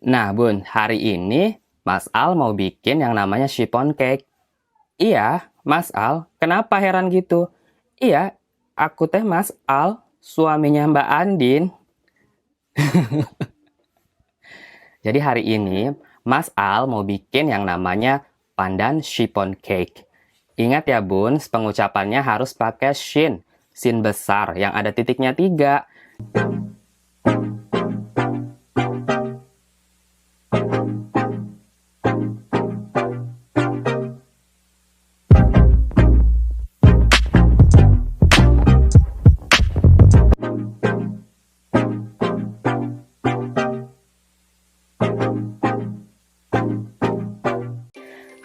Nah, Bun, hari ini Mas Al mau bikin yang namanya chiffon cake. Iya, Mas Al, kenapa heran gitu? Iya, aku teh Mas Al, suaminya Mbak Andin. Jadi hari ini Mas Al mau bikin yang namanya pandan chiffon cake. Ingat ya Bun, pengucapannya harus pakai shin, sin besar yang ada titiknya 3.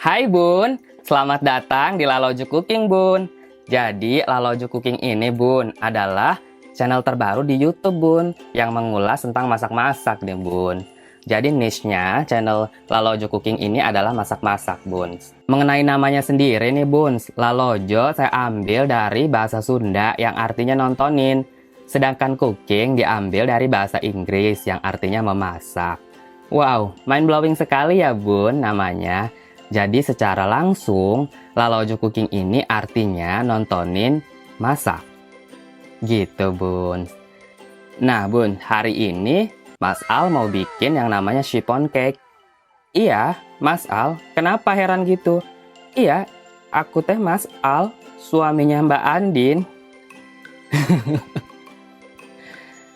Hai Bun, selamat datang di Laloju Cooking Bun. Jadi Laloju Cooking ini Bun adalah channel terbaru di YouTube Bun yang mengulas tentang masak-masak nih Bun. Jadi niche-nya channel Lalojo Cooking ini adalah masak-masak Bun. Mengenai namanya sendiri nih Bun, Lalojo saya ambil dari bahasa Sunda yang artinya nontonin. Sedangkan cooking diambil dari bahasa Inggris yang artinya memasak. Wow, mind blowing sekali ya Bun namanya. Jadi secara langsung, Lalojo Cooking ini artinya nontonin masak. Gitu, Bun. Nah, Bun, hari ini Mas Al mau bikin yang namanya chiffon cake. Iya, Mas Al, kenapa heran gitu? Iya, aku teh Mas Al, suaminya Mbak Andin.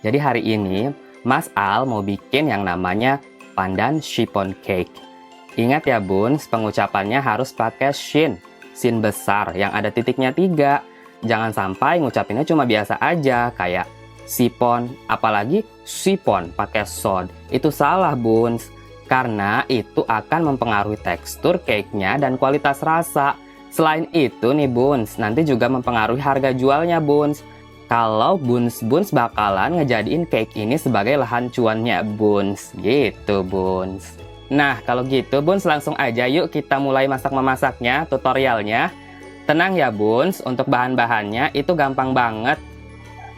Jadi hari ini, Mas Al mau bikin yang namanya pandan chiffon cake. Ingat ya Bun, pengucapannya harus pakai shin, sin besar yang ada titiknya 3. Jangan sampai ngucapinnya cuma biasa aja, kayak sipon, apalagi sipon pakai sod. Itu salah Bun, karena itu akan mempengaruhi tekstur cake-nya dan kualitas rasa. Selain itu nih Bun, nanti juga mempengaruhi harga jualnya Bun. Kalau Buns bakalan ngejadiin cake ini sebagai lahan cuannya Buns, gitu Buns. Nah, kalau gitu Buns langsung aja yuk kita mulai masak-memasaknya, tutorialnya. Tenang ya Buns, untuk bahan-bahannya itu gampang banget.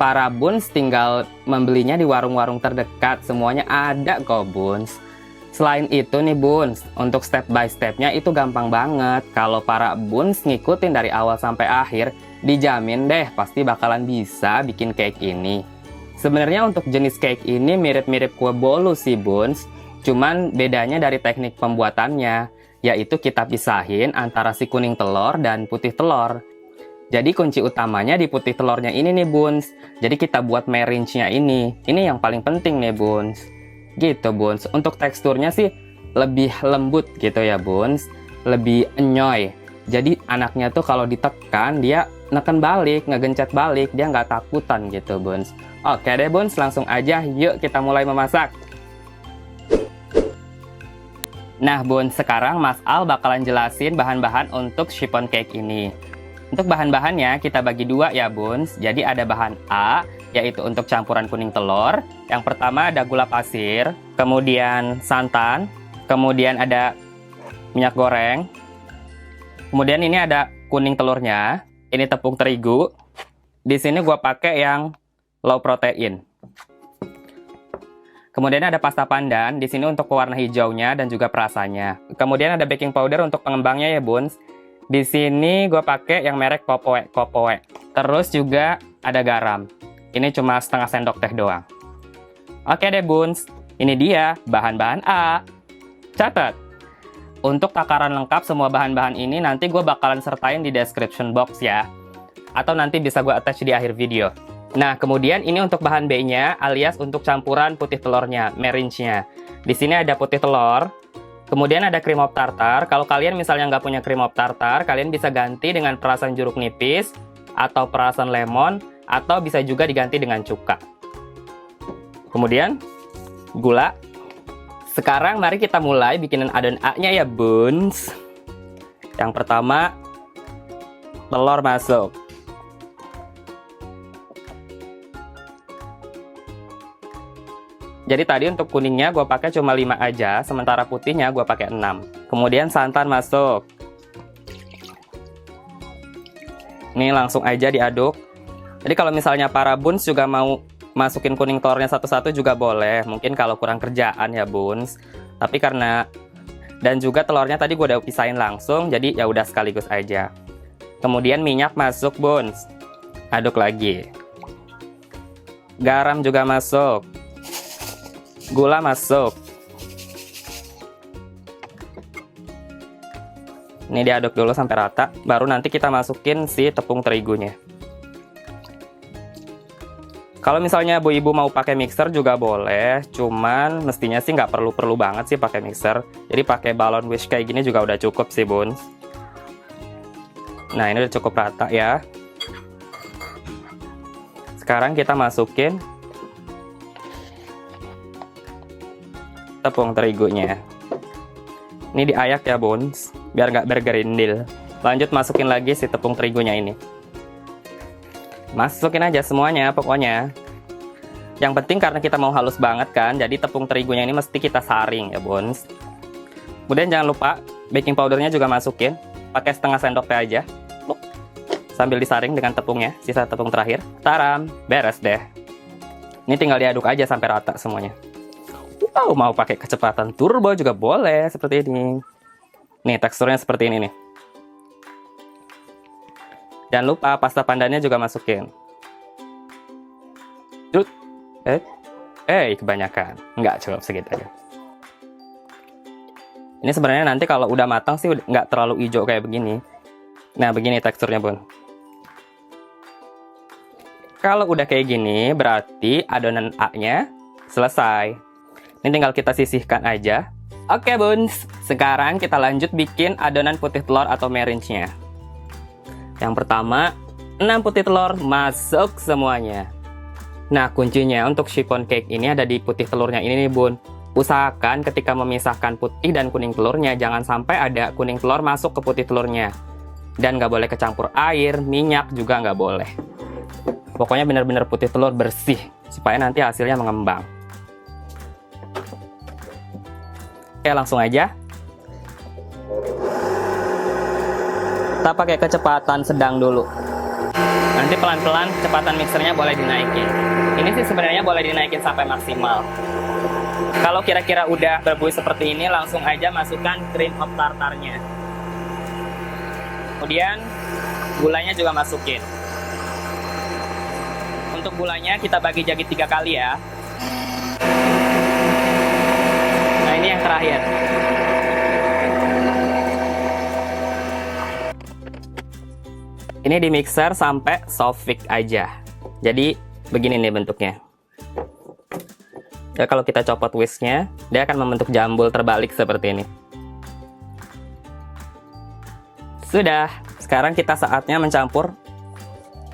Para Buns tinggal membelinya di warung-warung terdekat, semuanya ada kok Buns. Selain itu nih Buns, untuk step by stepnya itu gampang banget. Kalau para Buns ngikutin dari awal sampai akhir, dijamin deh pasti bakalan bisa bikin cake ini. Sebenarnya untuk jenis cake ini mirip-mirip kue bolu sih Buns. Cuman bedanya dari teknik pembuatannya, yaitu kita pisahin antara si kuning telur dan putih telur. Jadi kunci utamanya di putih telurnya ini nih Buns. Jadi kita buat merince-nya ini yang paling penting nih Buns. Gitu Buns, untuk teksturnya sih lebih lembut gitu ya Buns, lebih enyoy. Jadi anaknya tuh kalau ditekan dia neken balik, ngegencet balik, dia nggak takutan gitu Buns. Oke deh Buns, langsung aja yuk kita mulai memasak. Nah Bun, sekarang Mas Al bakalan jelasin bahan-bahan untuk chiffon cake ini. Untuk bahan-bahannya kita bagi dua ya Bun. Jadi ada bahan A, yaitu untuk campuran kuning telur. Yang pertama ada gula pasir, kemudian santan, kemudian ada minyak goreng. Kemudian ini ada kuning telurnya, ini tepung terigu. Di sini gua pakai yang low protein. Kemudian ada pasta pandan, di sini untuk pewarna hijaunya dan juga perasanya. Kemudian ada baking powder untuk pengembangnya ya Buns. Di sini gue pakai yang merek Kopoe. Terus juga ada garam. Ini cuma setengah sendok teh doang. Oke deh Buns, ini dia bahan-bahan A. Catat! Untuk takaran lengkap semua bahan-bahan ini nanti gue bakalan sertain di description box ya. Atau nanti bisa gue attach di akhir video. Nah, kemudian ini untuk bahan B-nya, alias untuk campuran putih telurnya, merince-nya. Di sini ada putih telur, kemudian ada cream of tartar. Kalau kalian misalnya nggak punya cream of tartar, kalian bisa ganti dengan perasan jeruk nipis, atau perasan lemon, atau bisa juga diganti dengan cuka. Kemudian, gula. Sekarang mari kita mulai bikinin adonan A-nya ya, Buns. Yang pertama, telur masuk. Jadi tadi untuk kuningnya gue pakai cuma 5 aja, sementara putihnya gue pakai 6. Kemudian santan masuk. Ini langsung aja diaduk. Jadi kalau misalnya para Buns juga mau masukin kuning telurnya satu-satu juga boleh. Mungkin kalau kurang kerjaan ya Buns. Tapi karena dan juga telurnya tadi gue udah pisahin langsung, jadi ya udah sekaligus aja. Kemudian minyak masuk Buns. Aduk lagi. Garam juga masuk. Gula masuk. Ini diaduk dulu sampai rata, baru nanti kita masukin si tepung terigunya. Kalau misalnya Bu Ibu mau pakai mixer juga boleh, cuman mestinya sih nggak perlu banget sih pakai mixer. Jadi pakai balon whisk kayak gini juga udah cukup sih Buns. Nah ini udah cukup rata ya. Sekarang kita masukin tepung terigunya. Ini diayak ya Buns, biar nggak bergerindil. Lanjut masukin lagi si tepung terigunya ini. Masukin aja semuanya pokoknya. Yang penting karena kita mau halus banget kan, jadi tepung terigunya ini mesti kita saring ya Buns. Kemudian jangan lupa baking powdernya juga masukin. Pakai setengah sendok teh aja. Sambil disaring dengan tepungnya, sisa tepung terakhir. Taram, beres deh. Ini tinggal diaduk aja sampai rata semuanya. Wow, mau pakai kecepatan turbo juga boleh seperti ini. Nih, teksturnya seperti ini nih. Jangan lupa pasta pandannya juga masukin. Cut. Kebanyakan. Nggak, cukup segitu aja. Ini sebenarnya nanti kalau udah matang sih nggak terlalu hijau kayak begini. Nah, begini teksturnya, Bun. Kalau udah kayak gini, berarti adonan A-nya selesai. Ini tinggal kita sisihkan aja. Oke Buns, sekarang kita lanjut bikin adonan putih telur atau meringue-nya. Yang pertama, 6 putih telur masuk semuanya. Nah, kuncinya untuk chiffon cake ini ada di putih telurnya ini nih Bun. Usahakan ketika memisahkan putih dan kuning telurnya, jangan sampai ada kuning telur masuk ke putih telurnya. Dan nggak boleh kecampur air, minyak juga nggak boleh. Pokoknya benar-benar putih telur bersih, supaya nanti hasilnya mengembang. Oke, langsung aja. Kita pakai kecepatan sedang dulu. Nanti pelan-pelan kecepatan mixernya boleh dinaikin. Ini sih sebenarnya boleh dinaikin sampai maksimal. Kalau kira-kira udah berbuih seperti ini, langsung aja masukkan cream of tartarnya. Kemudian gulanya juga masukin. Untuk gulanya kita bagi jadi 3 kali ya. Nah ini yang terakhir. Ini di mixer sampai soft fix aja. Jadi begini nih bentuknya. Ya, kalau kita copot whisknya, dia akan membentuk jambul terbalik seperti ini. Sudah, sekarang kita saatnya mencampur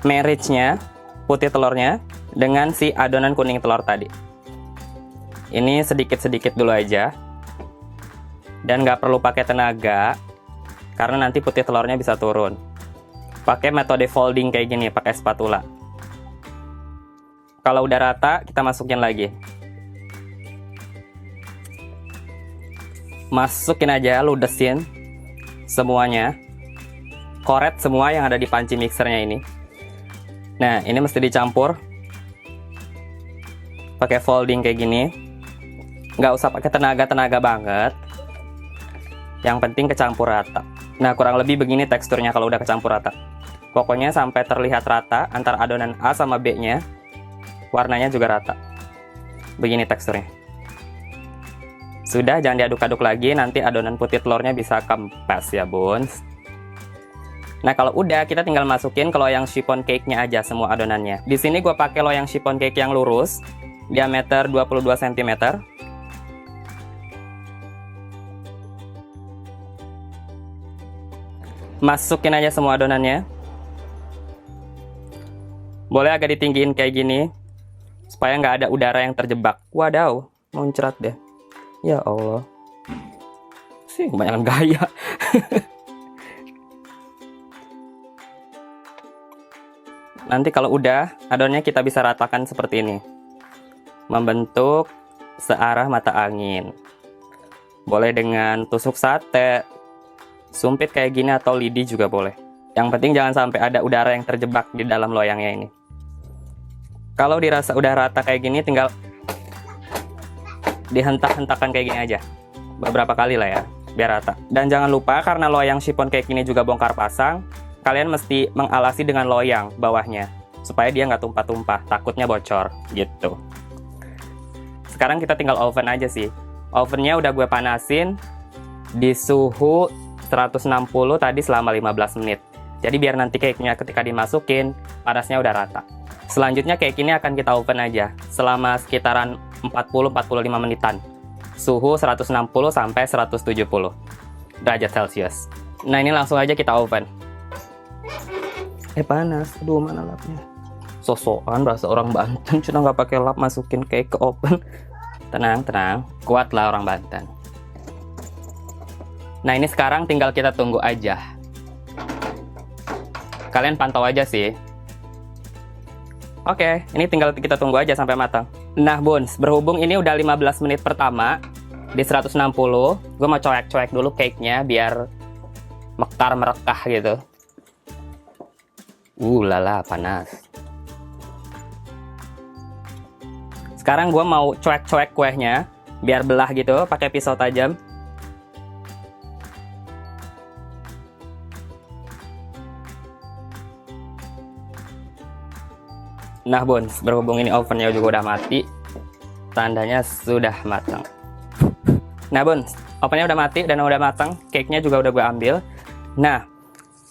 meringue-nya, putih telurnya, dengan si adonan kuning telur tadi. Ini sedikit-sedikit dulu aja. Dan nggak perlu pakai tenaga, karena nanti putih telurnya bisa turun. Pakai metode folding kayak gini, pakai spatula. Kalau udah rata, kita masukin lagi. Masukin aja, ludesin semuanya. Koret semua yang ada di panci mixernya ini. Nah, ini mesti dicampur. Pakai folding kayak gini. Nggak usah pakai tenaga-tenaga banget. Yang penting kecampur rata. Nah, kurang lebih begini teksturnya kalau udah kecampur rata. Pokoknya sampai terlihat rata antara adonan A sama B-nya. Warnanya juga rata. Begini teksturnya. Sudah, jangan diaduk-aduk lagi, nanti adonan putih telurnya bisa kempes ya, Buns. Nah, kalau udah, kita tinggal masukin ke loyang chiffon cake-nya aja semua adonannya. Di sini gue pakai loyang chiffon cake yang lurus, diameter 22 cm. Masukin aja semua adonannya. Boleh agak ditinggiin kayak gini, supaya nggak ada udara yang terjebak. Wadaw, muncrat deh. Ya Allah. Sih, kebanyakan gaya. Nanti kalau udah, adonannya kita bisa ratakan seperti ini. Membentuk searah mata angin. Boleh dengan tusuk sate, sumpit kayak gini atau lidi juga boleh. Yang penting jangan sampai ada udara yang terjebak di dalam loyangnya ini. Kalau dirasa udah rata kayak gini, tinggal dihentak-hentakan kayak gini aja. Beberapa kali lah ya, biar rata. Dan jangan lupa, karena loyang chiffon cake ini juga bongkar pasang, kalian mesti mengalasi dengan loyang bawahnya, supaya dia nggak tumpah-tumpah, takutnya bocor, gitu. Sekarang kita tinggal oven aja sih. Ovennya udah gue panasin di suhu 160 tadi selama 15 menit. Jadi biar nanti cake-nya ketika dimasukin, panasnya udah rata. Selanjutnya cake ini akan kita oven aja selama sekitaran 40-45 menitan. Suhu 160 sampai 170 derajat Celcius. Nah, ini langsung aja kita oven. Panas. Aduh, mana lapnya? Sosokan bahasa orang Banten, cuma nggak pakai lap masukin cake ke oven. Tenang, tenang. Kuatlah orang Banten. Nah, ini sekarang tinggal kita tunggu aja. Kalian pantau aja sih. Oke, ini tinggal kita tunggu aja sampai matang. Nah, Buns, berhubung ini udah 15 menit pertama di 160, gue mau coek-coek dulu cake-nya biar mekar merekah gitu. Lala, panas. Sekarang gue mau coek-coek kuehnya biar belah gitu pakai pisau tajam. Nah, Buns, berhubung ini ovennya juga udah mati, tandanya sudah matang. Nah, Buns, ovennya udah mati dan udah matang, cake-nya juga udah gue ambil. Nah,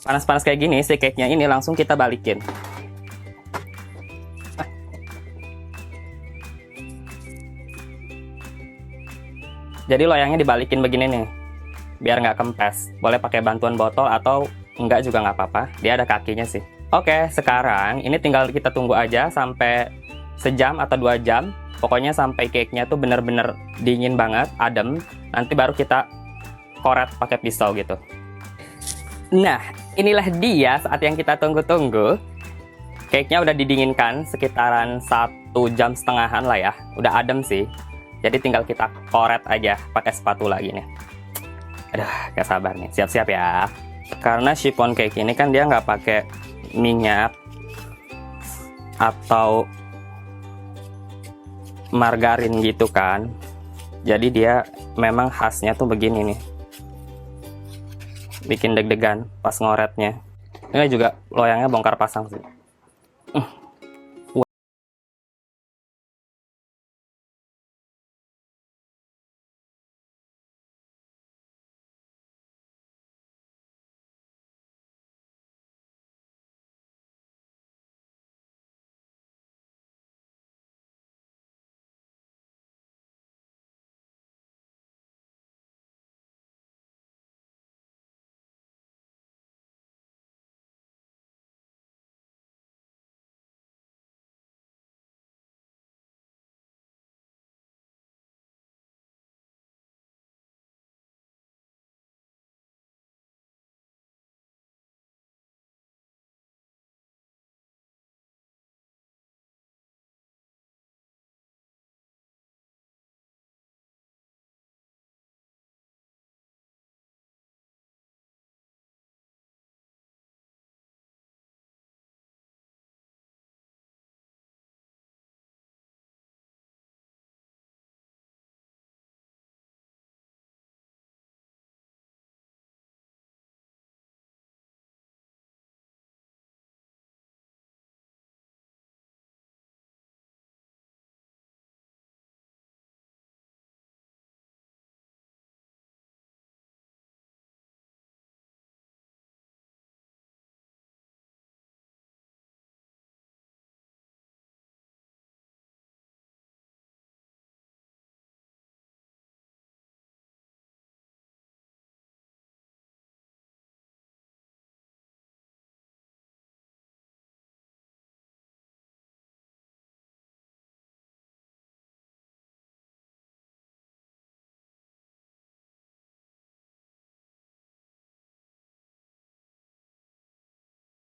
panas-panas kayak gini, si cake-nya ini langsung kita balikin. Jadi loyangnya dibalikin begini nih, biar nggak kempes. Boleh pakai bantuan botol atau enggak juga nggak apa-apa, dia ada kakinya sih. Oke, sekarang ini tinggal kita tunggu aja sampai sejam atau 2 jam. Pokoknya sampai cake-nya tuh bener-bener dingin banget, adem. Nanti baru kita koret pakai pisau gitu. Nah, inilah dia saat yang kita tunggu-tunggu. Cake-nya udah didinginkan sekitaran 1,5 jam lah ya. Udah adem sih. Jadi tinggal kita koret aja pakai spatula gini. Aduh, gak sabar nih. Siap-siap ya. Karena chiffon cake ini kan dia nggak pakai minyak atau margarin gitu kan, jadi dia memang khasnya tuh begini nih, bikin deg-degan pas ngoretnya. Ini juga loyangnya bongkar pasang sih.